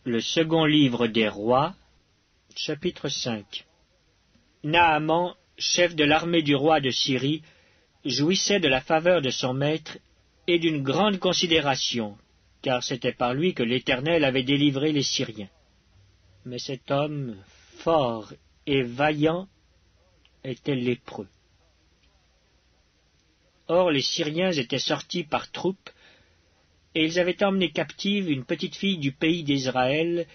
Le second livre des rois, chapitre 5. Naaman, chef de l'armée du roi de Syrie, jouissait de la faveur de son maître et d'une grande considération, car c'était par lui que l'Éternel avait délivré les Syriens. Mais cet homme, fort et vaillant, était lépreux. Or les Syriens étaient sortis par troupes, et ils avaient emmené captive une petite fille du pays d'Israël,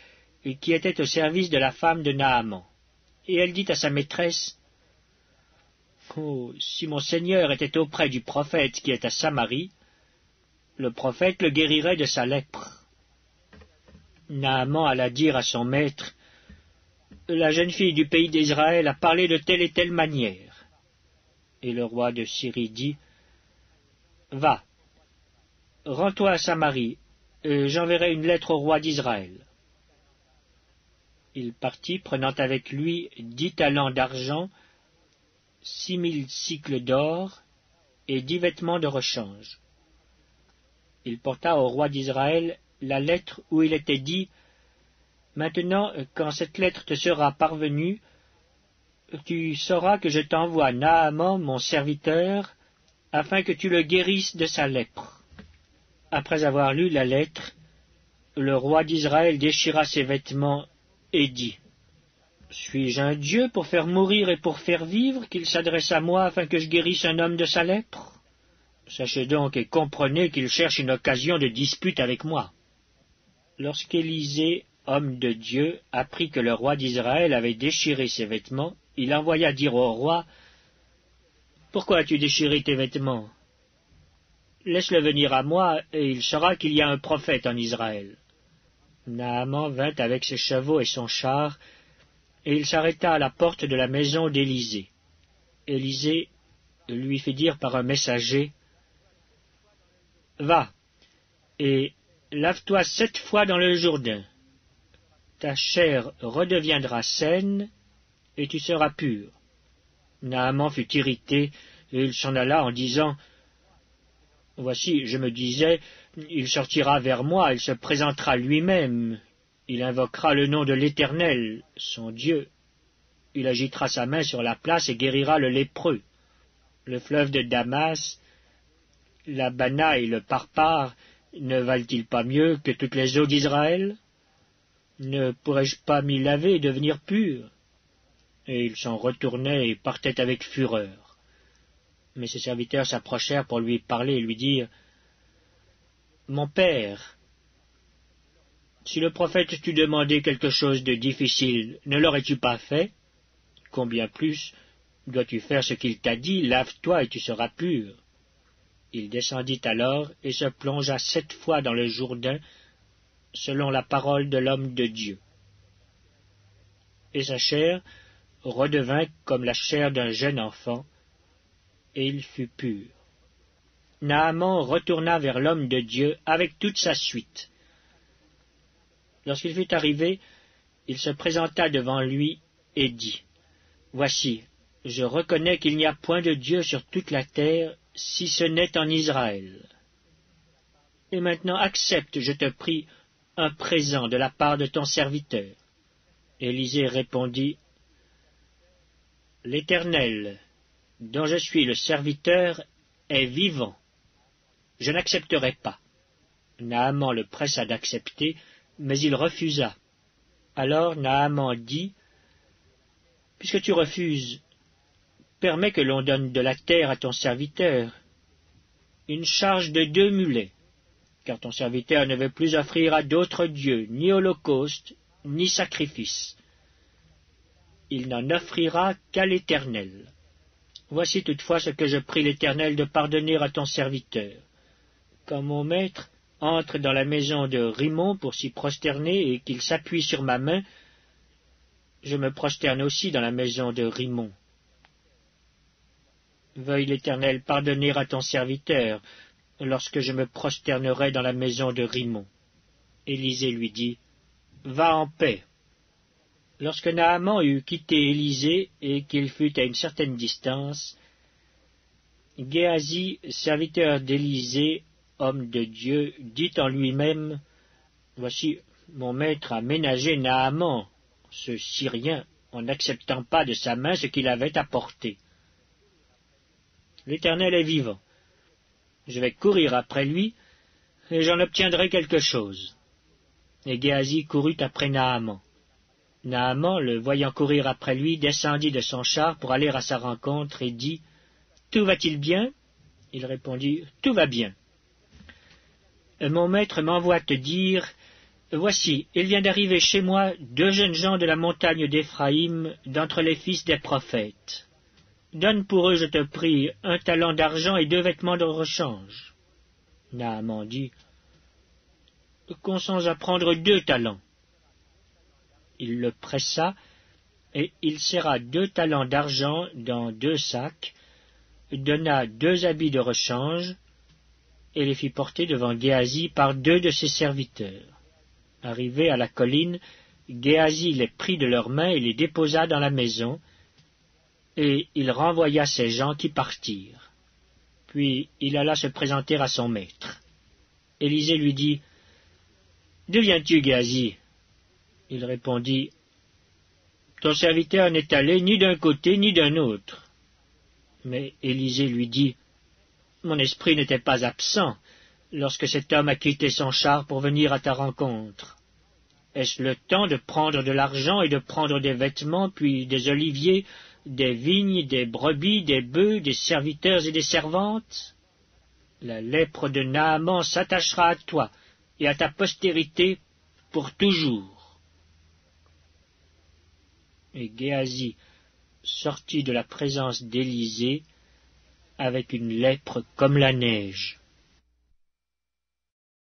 qui était au service de la femme de Naaman. Et elle dit à sa maîtresse, « Oh, si mon Seigneur était auprès du prophète qui est à Samarie, le prophète le guérirait de sa lèpre. » Naaman alla dire à son maître, « La jeune fille du pays d'Israël a parlé de telle et telle manière. » Et le roi de Syrie dit, « Va, rends-toi à Samarie, et j'enverrai une lettre au roi d'Israël. » Il partit, prenant avec lui 10 talents d'argent, 6000 cycles d'or et 10 vêtements de rechange. Il porta au roi d'Israël la lettre où il était dit, « Maintenant, quand cette lettre te sera parvenue, tu sauras que je t'envoie Naaman, mon serviteur, afin que tu le guérisses de sa lèpre. » Après avoir lu la lettre, le roi d'Israël déchira ses vêtements et dit, « Suis-je un Dieu pour faire mourir et pour faire vivre, qu'il s'adresse à moi afin que je guérisse un homme de sa lèpre? Sachez donc et comprenez qu'il cherche une occasion de dispute avec moi. » Lorsqu'Élisée, homme de Dieu, apprit que le roi d'Israël avait déchiré ses vêtements, il envoya dire au roi, « Pourquoi as-tu déchiré tes vêtements? Laisse-le venir à moi, et il saura qu'il y a un prophète en Israël. » Naaman vint avec ses chevaux et son char, et il s'arrêta à la porte de la maison d'Élisée. Élisée lui fit dire par un messager, « Va, et lave-toi 7 fois dans le Jourdain. Ta chair redeviendra saine, et tu seras pur. » Naaman fut irrité, et il s'en alla en disant, « Voici, je me disais, il sortira vers moi, il se présentera lui-même, il invoquera le nom de l'Éternel, son Dieu. Il agitera sa main sur la place et guérira le lépreux. Le fleuve de Damas, la Bana et le Parpar, ne valent-ils pas mieux que toutes les eaux d'Israël? Ne pourrais-je pas m'y laver et devenir pur? » Et il s'en retournait et partait avec fureur. Mais ses serviteurs s'approchèrent pour lui parler et lui dire, « Mon père, si le prophète t'eût demandé quelque chose de difficile, ne l'aurais-tu pas fait? Combien plus dois-tu faire ce qu'il t'a dit, lave-toi et tu seras pur. » Il descendit alors et se plongea 7 fois dans le Jourdain, selon la parole de l'homme de Dieu. Et sa chair redevint comme la chair d'un jeune enfant, et il fut pur. Naaman retourna vers l'homme de Dieu avec toute sa suite. Lorsqu'il fut arrivé, il se présenta devant lui et dit, « Voici, je reconnais qu'il n'y a point de Dieu sur toute la terre, si ce n'est en Israël. Et maintenant accepte, je te prie, un présent de la part de ton serviteur. » Élisée répondit, « L'Éternel, dont je suis le serviteur, est vivant. Je n'accepterai pas. » Naaman le pressa d'accepter, mais il refusa. Alors Naaman dit, « Puisque tu refuses, permets que l'on donne de la terre à ton serviteur, une charge de 2 mulets, car ton serviteur ne veut plus offrir à d'autres dieux ni holocauste, ni sacrifice. Il n'en offrira qu'à l'Éternel. Voici toutefois ce que je prie l'Éternel de pardonner à ton serviteur. Quand mon maître entre dans la maison de Rimon pour s'y prosterner et qu'il s'appuie sur ma main, je me prosterne aussi dans la maison de Rimon. Veuille l'Éternel pardonner à ton serviteur lorsque je me prosternerai dans la maison de Rimon. » Élisée lui dit, « Va en paix. » Lorsque Naaman eut quitté Élisée et qu'il fut à une certaine distance, Géasi, serviteur d'Élisée, homme de Dieu, dit en lui-même, « Voici, Mon maître a ménagé Naaman, ce Syrien, en n'acceptant pas de sa main ce qu'il avait apporté. L'Éternel est vivant. Je vais courir après lui, et j'en obtiendrai quelque chose. » Et Géasi courut après Naaman. Naaman, le voyant courir après lui, descendit de son char pour aller à sa rencontre et dit, « Tout va-t-il bien ?» Il répondit, « Tout va bien. »« Mon maître m'envoie te dire, voici, il vient d'arriver chez moi 2 jeunes gens de la montagne d'Éphraïm, d'entre les fils des prophètes. Donne pour eux, je te prie, 1 talent d'argent et 2 vêtements de rechange. » Naaman dit, « Consens à prendre 2 talents. » Il le pressa, et il serra 2 talents d'argent dans 2 sacs, donna 2 habits de rechange, et les fit porter devant Géasi par 2 de ses serviteurs. Arrivé à la colline, Géasi les prit de leurs mains et les déposa dans la maison, et il renvoya ces gens qui partirent. Puis il alla se présenter à son maître. Élisée lui dit, « D'où viens-tu, Géasi ?» Il répondit, « Ton serviteur n'est allé ni d'un côté ni d'un autre. » Mais Élisée lui dit, « Mon esprit n'était pas absent lorsque cet homme a quitté son char pour venir à ta rencontre. Est-ce le temps de prendre de l'argent et de prendre des vêtements, puis des oliviers, des vignes, des brebis, des bœufs, des serviteurs et des servantes? La lèpre de Naaman s'attachera à toi et à ta postérité pour toujours. » Et Géasi sortit de la présence d'Élisée avec une lèpre comme la neige.